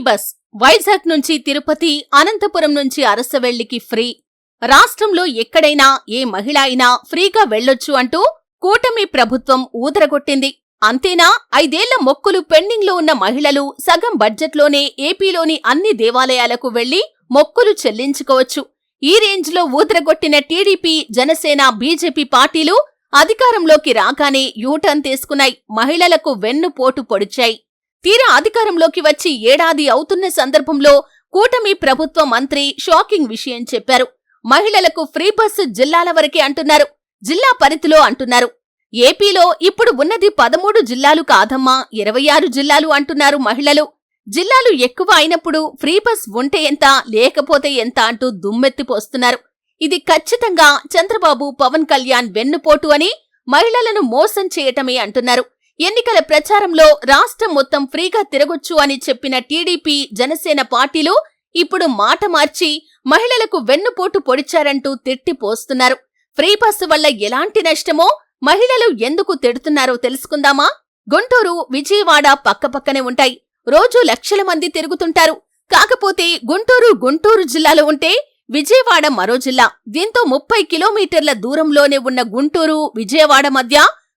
Bus Vizag నుంచి తిరుపతి, అనంతపురం నుంచి అరసవెల్లికి free. రాష్ట్రంలో ఎక్కడైనా ఏ మహిళ అయినా ఫ్రీగా వెళ్లొచ్చు అంటూ కూటమి ప్రభుత్వం ఊదరగొట్టింది. అంతేనా, 5 ఏళ్ల మొక్కులు పెండింగ్లో ఉన్న మహిళలు సగం బడ్జెట్లోనే ఏపీలోని అన్ని దేవాలయాలకు వెళ్లి మొక్కులు చెల్లించుకోవచ్చు. ఈ రేంజ్లో ఊదరగొట్టిన టీడీపీ, జనసేన, బీజేపీ పార్టీలు అధికారంలోకి రాగానే యూటర్న్ తీసుకున్నాయి. మహిళలకు వెన్నుపోటు పొడిచాయి. తీరా అధికారంలోకి వచ్చి ఏడాది అవుతున్న సందర్భంలో కూటమి ప్రభుత్వ మంత్రి షాకింగ్ విషయం చెప్పారు. మహిళలకు ఫ్రీ బస్సు జిల్లాల వరకే అంటున్నారు, జిల్లా పరిధిలో అంటున్నారు. ఏపీలో ఇప్పుడు ఉన్నది 13 జిల్లాలు కాదమ్మా, 26 జిల్లాలు అంటున్నారు మహిళలు. జిల్లాలు ఎక్కువ అయినప్పుడు ఫ్రీ బస్ ఉంటే ఎంత, లేకపోతే ఎంత అంటూ దుమ్మెత్తిపోస్తున్నారు. ఇది ఖచ్చితంగా చంద్రబాబు, పవన్ కళ్యాణ్ వెన్నుపోటు అని, మహిళలను మోసం చేయటమే అంటున్నారు. ఎన్నికల ప్రచారంలో రాష్ట్రం మొత్తం ఫ్రీగా తిరగొచ్చు అని చెప్పిన టీడీపీ, జనసేన పార్టీలు ఇప్పుడు మాట మార్చి మహిళలకు వెన్నుపోటు పొడిచారంటూ తిట్టిపోస్తున్నారు. ఫ్రీ బస్సు వల్ల ఎలాంటి నష్టమో, మహిళలు ఎందుకు తిడుతున్నారో తెలుసుకుందామా? గుంటూరు, విజయవాడ పక్కపక్కనే ఉంటాయి. రోజూ లక్షల మంది తిరుగుతుంటారు. కాకపోతే గుంటూరు జిల్లాలో ఉంటే విజయవాడ మరో జిల్లా. దీంతో 30 కిలోమీటర్ల దూరంలోనే ఉన్న గుంటూరు, విజయవాడ మధ్య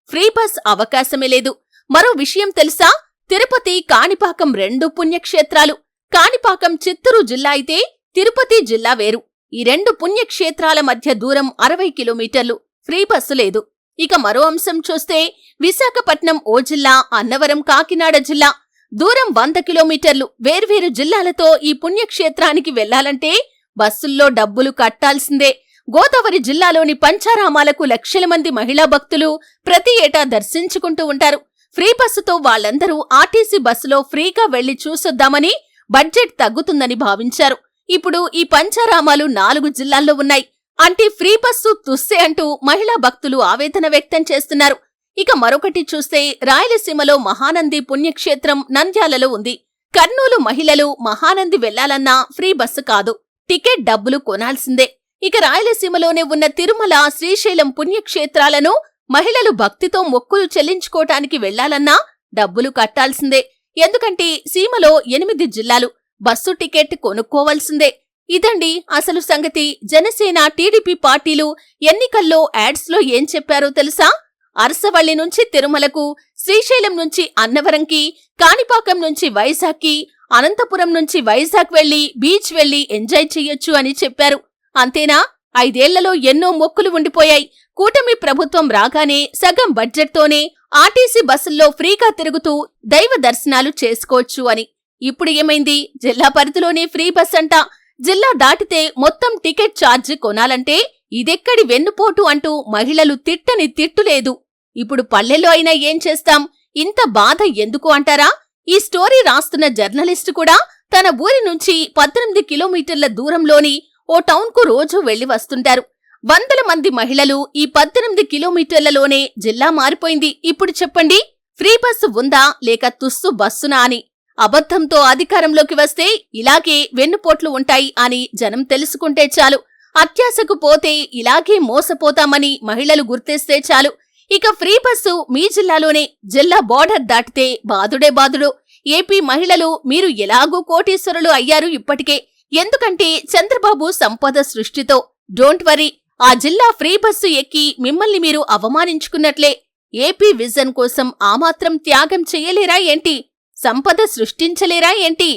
ఫ్రీ బస్ అవకాశమే లేదు. మరో విషయం తెలుసా? తిరుపతి, కాణిపాకం 2 పుణ్యక్షేత్రాలు. కాణిపాకం చిత్తూరు జిల్లా అయితే తిరుపతి జిల్లా వేరు. ఈ 2 పుణ్యక్షేత్రాల మధ్య దూరం 60 కిలోమీటర్లు. ఫ్రీ బస్సు లేదు. ఇక మరో అంశం చూస్తే విశాఖపట్నం ఓ జిల్లా, అన్నవరం, కాకినాడ జిల్లా. దూరం 100 కిలోమీటర్లు. వేర్వేరు జిల్లాలతో ఈ పుణ్యక్షేత్రానికి వెళ్లాలంటే బస్సుల్లో డబ్బులు కట్టాల్సిందే. గోదావరి జిల్లాలోని పంచారామాలకు లక్షల మంది మహిళా భక్తులు ప్రతి ఏటా దర్శించుకుంటూ ఉంటారు. ఫ్రీ బస్సుతో వాళ్లందరూ ఆర్టీసీ బస్సులో ఫ్రీగా వెళ్లి చూసొద్దామని బడ్జెట్ తగ్గుతుందని భావించారు. ఇప్పుడు ఈ పంచారామాలు 4 జిల్లాల్లో ఉన్నాయి. అంటే ఫ్రీ బస్సు తుస్సే అంటూ మహిళా భక్తులు ఆవేదన వ్యక్తం చేస్తున్నారు. ఇక మరొకటి చూస్తే రాయలసీమలో మహానంది పుణ్యక్షేత్రం నంద్యాలలో ఉంది. కర్నూలు మహిళలు మహానంది వెళ్లాలన్నా ఫ్రీ బస్సు కాదు, టికెట్ డబ్బులు కొనాల్సిందే. ఇక రాయలసీమలోనే ఉన్న తిరుమల, శ్రీశైలం పుణ్యక్షేత్రాలను మహిళలు భక్తితో మొక్కులు చెల్లించుకోటానికి వెళ్లాలన్నా డబ్బులు కట్టాల్సిందే. ఎందుకంటే సీమలో 8 జిల్లాలు. బస్సు టికెట్ కొనుక్కోవాల్సిందే. ఇదండి అసలు సంగతి. జనసేన, టీడీపీ పార్టీలు ఎన్నికల్లో యాడ్స్లో ఏం చెప్పారో తెలుసా? అరసవల్లి నుంచి తిరుమలకు, శ్రీశైలం నుంచి అన్నవరంకి, కాణిపాకం నుంచి వైజాగ్కి, అనంతపురం నుంచి వైజాగ్ వెళ్లి బీచ్ వెళ్లి ఎంజాయ్ చెయ్యొచ్చు అని చెప్పారు. అంతేనా? 5 ఏళ్లలో ఎన్నో మొక్కులు ఉండిపోయాయి. కూటమి ప్రభుత్వం రాగానే సగం బడ్జెట్తోనే ఆర్టీసీ బస్సుల్లో ఫ్రీగా తిరుగుతూ దైవ దర్శనాలు చేసుకోవచ్చు అని. ఇప్పుడు ఏమైంది? జిల్లా పరిధిలోనే ఫ్రీ బస్ అంట. జిల్లా దాటితే మొత్తం టికెట్ ఛార్జ్ కొనాలంటే ఇదెక్కడి వెన్నుపోటు అంటూ మహిళలు తిట్టని తిట్టులేదు. ఇప్పుడు పల్లెల్లో అయినా ఏం చేస్తాం? ఇంత బాధ ఎందుకు అంటారా? ఈ స్టోరీ రాస్తున్న జర్నలిస్టు కూడా తన ఊరి నుంచి 18 కిలోమీటర్ల దూరంలోని ఓ టౌన్కు రోజూ వెళ్లి వస్తుంటారు. వందల మంది మహిళలు ఈ 18 కిలోమీటర్లలోనే జిల్లా మారిపోయింది. ఇప్పుడు చెప్పండి, ఫ్రీ బస్సు ఉందా లేక తుస్సు బస్సునా అని. అబద్ధంతో అధికారంలోకి వస్తే ఇలాగే వెన్నుపోట్లు ఉంటాయి అని జనం తెలుసుకుంటే చాలు. అత్యాశకు పోతే ఇలాగే మోసపోతామని మహిళలు గుర్తిస్తే చాలు. ఇక ఫ్రీ బస్సు మీ జిల్లాలోనే. జిల్లా బోర్డర్ దాటితే బాదుడే బాదుడు. ఏపీ మహిళలు మీరు ఎలాగూ కోటీశ్వరులు అయ్యారు ఇప్పటికే. ఎందుకంటే చంద్రబాబు సంపద సృష్టితో. డోంట్ వరీ, ఆ జిల్లా ఫ్రీ బస్సు ఎక్కి మిమ్మల్ని మీరు అవమానించుకున్నట్లే. ఏపీ విజన్ కోసం ఆ మాత్రం త్యాగం చెయ్యలేరా ఏంటి? సంపద సృష్టించలేరా ఏంటి?